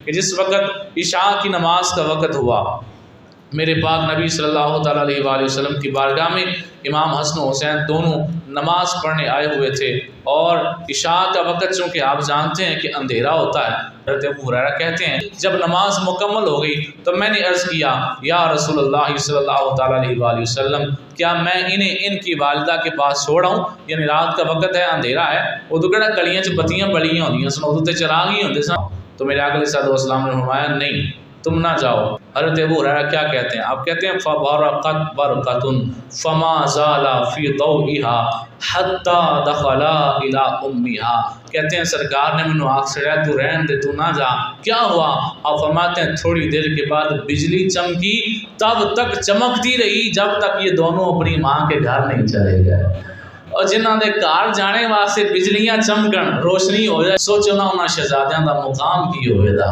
कि जिस वक़्त इशा की नमाज का वक़्त हुआ, मेरे पाक नबी सल्लल्लाहु अलैहि वसल्लम की बारगाह में इमाम हसन हुसैन दोनों नमाज़ पढ़ने आए हुए थे। और इशा का वक़्त चूँकि आप जानते हैं कि अंधेरा होता है, हज़रत अबू हुरैरा कहते हैं जब नमाज मुकम्मल हो गई तो मैंने अर्ज़ किया, या रसूलुल्लाह सल्लल्लाहु अलैहि वसल्लम, क्या मैं इन्हें इनकी वालिदा के पास छोड़ आऊँ? यानी रात का वक़्त है, अंधेरा है, उदों केड़ा गलियां च बत्तियां बलियां होंदियां सन, उदों ते चिराग ही होंदे सन। तो मेरे आका अलैहि सलाम ने फरमाया नहीं, तुम ना जाओ। हज़रत अबू हुरैरा क्या कहते हैं? आप कहते हैं फ़बरक़त बरक़तुन फ़मा ज़ाला फ़ी दौइहा हत्ता दख़ला इला उम्मिहा। कहते हैं सरकार ने मैंने आँख से तू रहन दे, तू ना जा। क्या हुआ? आप फरमाते हैं थोड़ी देर के बाद बिजली चमकी, तब तक चमकती रही जब तक ये दोनों अपनी माँ के घर नहीं चले गए। और जिन्हों के घर जाने वास्ते बिजलियां चमकन, रोशनी हो जाए, सोचो ना उन्होंने शहजादियों का मुकाम की होगा।